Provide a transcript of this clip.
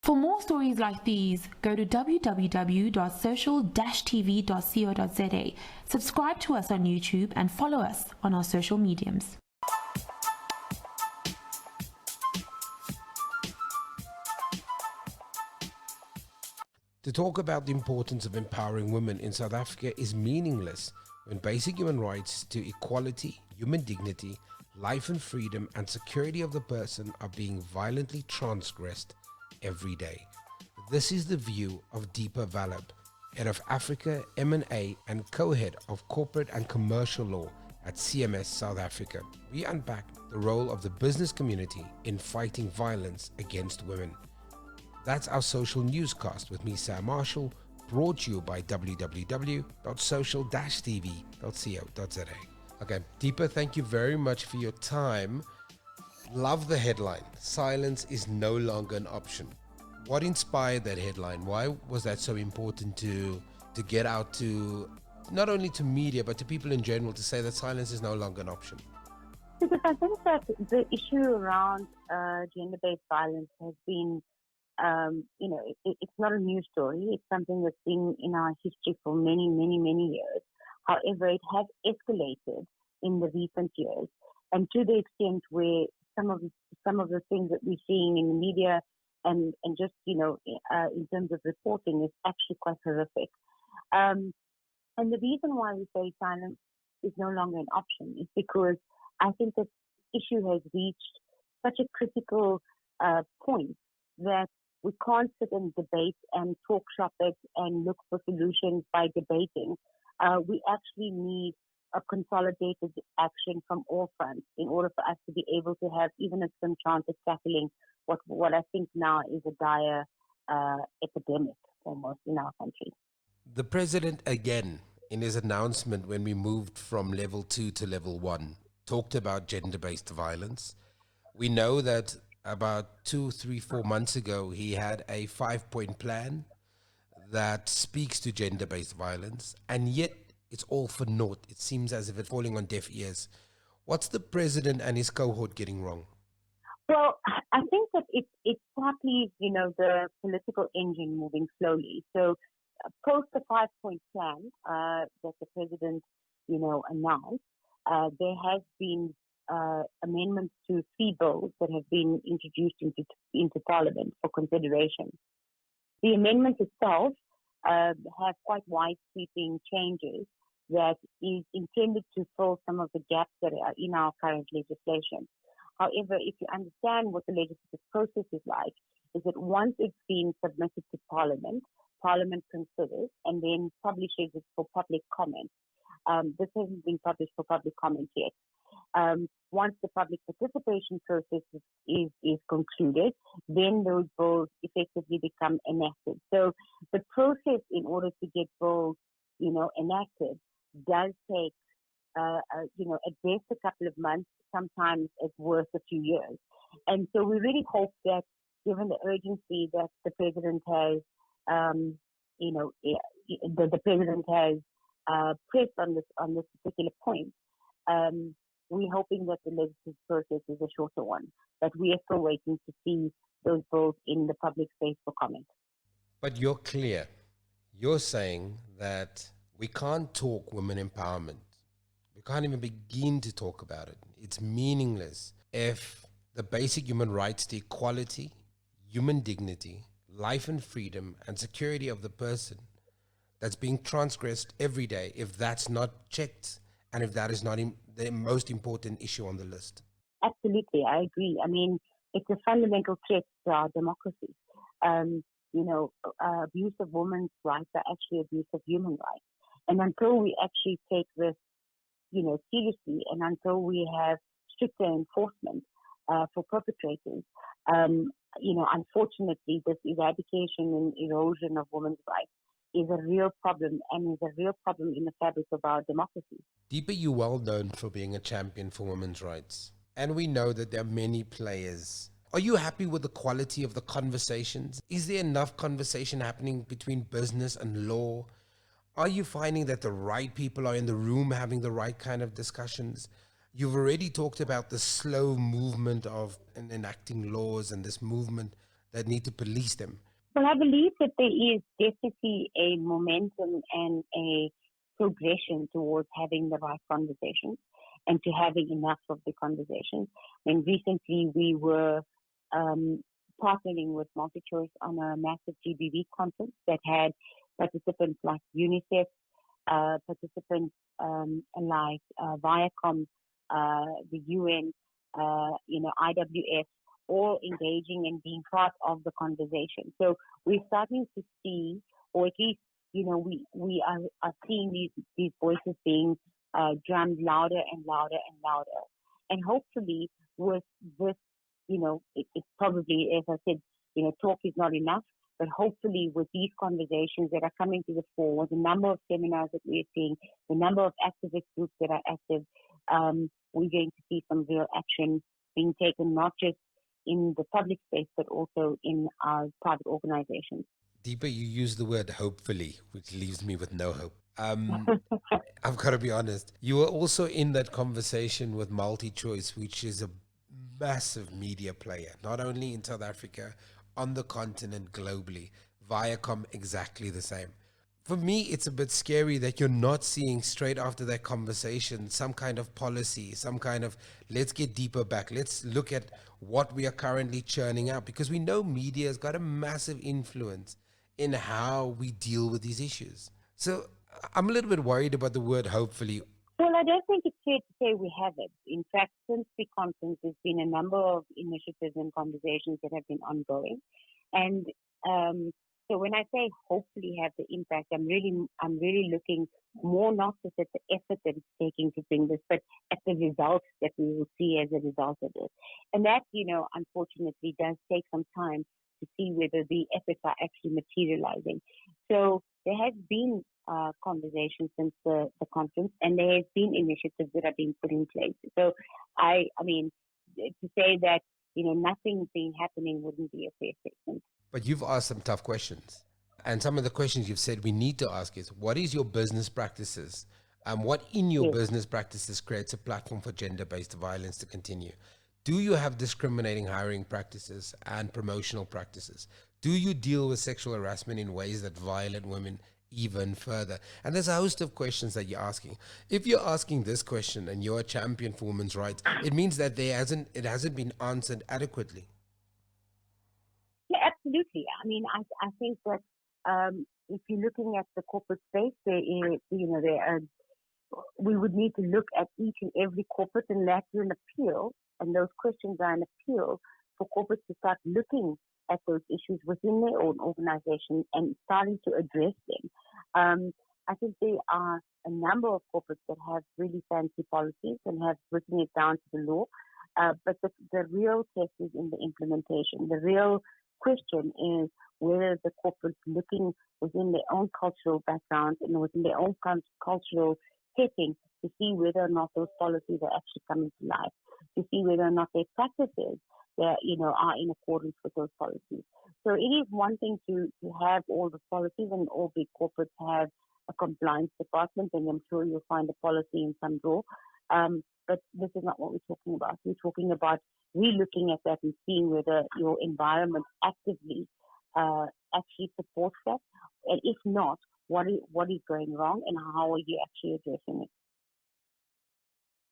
For more stories like these, go to www.social-tv.co.za, subscribe to us on YouTube, and follow us on our social mediums. To talk about the importance of empowering women in South Africa is meaningless when basic human rights to equality, human dignity, life and freedom and security of the person are being violently transgressed every day. This is the view of Deepa Vallabh, Head of Africa, M&A and Co-Head of Corporate and Commercial Law at CMS South Africa. We unpack the role of the business community in fighting violence against women. That's our social newscast with me, Sam Marshall, brought to you by www.social-tv.co.za. Okay, Deepa, thank you very much for your time. Love the headline, silence is no longer an option. What inspired that headline? Why was that so important to get out to, not only to media, but to people in general, to say that silence is no longer an option? Because I think that the issue around gender-based violence has been, it's not a new story. It's something that's been in our history for many, many, many years. However, it has escalated in the recent years, and to the extent where some of the things that we're seeing in the media and just in terms of reporting is actually quite horrific. And the reason why we say silence is no longer an option is because I think this issue has reached such a critical point that we can't sit and debate and talk shop it and look for solutions by debating. We actually need a consolidated action from all fronts in order for us to be able to have even a slim chance of tackling what I think now is a dire epidemic almost in our country. The president, again, in his announcement when we moved from level 2 to level 1, talked about gender-based violence. We know that about 2, 3, 4 months ago, he had a 5-point plan that speaks to gender-based violence, and yet it's all for naught. It seems as if it's falling on deaf ears. What's the president and his cohort getting wrong? Well, I think that it's partly, the political engine moving slowly. So post the 5-point plan that the president, announced, there has been amendments to 3 bills that have been introduced into Parliament for consideration. The amendment itself have quite wide-sweeping changes that is intended to fill some of the gaps that are in our current legislation. However, if you understand what the legislative process is like, is that once it's been submitted to Parliament, Parliament considers and then publishes it for public comment. This hasn't been published for public comment yet. Once the public participation process is concluded, then those bills effectively become enacted. So the process in order to get bills, enacted does take, at best a couple of months, sometimes at worst a few years. And so we really hope that given the urgency that the president has, the president has pressed on this particular point, we're hoping that the legislative process is a shorter one, but we are still waiting to see those bills in the public space for comment. But you're clear. You're saying that we can't talk women empowerment. We can't even begin to talk about it. It's meaningless if the basic human rights to equality, human dignity, life and freedom and security of the person that's being transgressed every day, if that's not checked and if that is not the most important issue on the list. Absolutely, I agree. I mean, it's a fundamental threat to our democracy. Abuse of women's rights are actually abuse of human rights. And until we actually take this, seriously, and until we have stricter enforcement for perpetrators, unfortunately, this eradication and erosion of women's rights is a real problem and is a real problem in the fabric of our democracy. Deepa, you're well known for being a champion for women's rights. And we know that there are many players. Are you happy with the quality of the conversations? Is there enough conversation happening between business and law? Are you finding that the right people are in the room having the right kind of discussions? You've already talked about the slow movement of enacting laws and this movement that need to police them? Well, I believe that there is definitely a momentum and a progression towards having the right conversations and to having enough of the conversations. And recently we were partnering with MultiChoice on a massive GBV conference that had participants like UNICEF, participants like Viacom, the UN, IWF, all engaging and being part of the conversation. So we're starting to see, or at least, we are seeing these voices being drummed louder and louder and louder. And hopefully with this, it's probably, as I said, talk is not enough, but hopefully with these conversations that are coming to the fore, with the number of seminars that we're seeing, the number of activist groups that are active, we're going to see some real action being taken, not just in the public space, but also in our private organizations. Deepa, you use the word hopefully, which leaves me with no hope. I've got to be honest. You were also in that conversation with MultiChoice, which is a massive media player, not only in South Africa, on the continent, globally. Viacom, exactly the same. For me, it's a bit scary that you're not seeing straight after that conversation some kind of policy, some kind of, let's get deeper back. Let's look at what we are currently churning out, because we know media has got a massive influence in how we deal with these issues. So I'm a little bit worried about the word hopefully. Well, I don't think it's fair to say we haven't. In fact, since the conference, there's been a number of initiatives and conversations that have been ongoing. And so when I say hopefully have the impact, I'm really looking more not just at the effort that it's taking to bring this, but at the results that we will see as a result of it. And that, unfortunately does take some time to see whether the efforts are actually materializing. So there has been conversations since the conference, and there has been initiatives that are being put in place. So I mean, to say that, nothing's been happening wouldn't be a fair statement. But you've asked some tough questions. And some of the questions you've said we need to ask is, what is your business practices? What in your business practices creates a platform for gender-based violence to continue? Do you have discriminating hiring practices and promotional practices? Do you deal with sexual harassment in ways that violate women even further? And there's a host of questions that you're asking. If you're asking this question and you're a champion for women's rights, it means that it hasn't been answered adequately. Yeah, absolutely. I mean, I think that if you're looking at the corporate space, we would need to look at each and every corporate, and that's an appeal, and those questions are an appeal for corporates to start looking at those issues within their own organization and starting to address them. I think there are a number of corporates that have really fancy policies and have written it down to the law, but the real test is in the implementation. The real question is whether the corporates looking within their own cultural background and within their own cultural setting to see whether or not those policies are actually coming to life, to see whether or not their practices that are in accordance with those policies. So it is one thing to have all the policies, and all big corporates have a compliance department, and I'm sure you'll find a policy in some drawer. But this is not what we're talking about. We're talking about re-looking at that and seeing whether your environment actively actually supports that, and if not, what is going wrong, and how are you actually addressing it?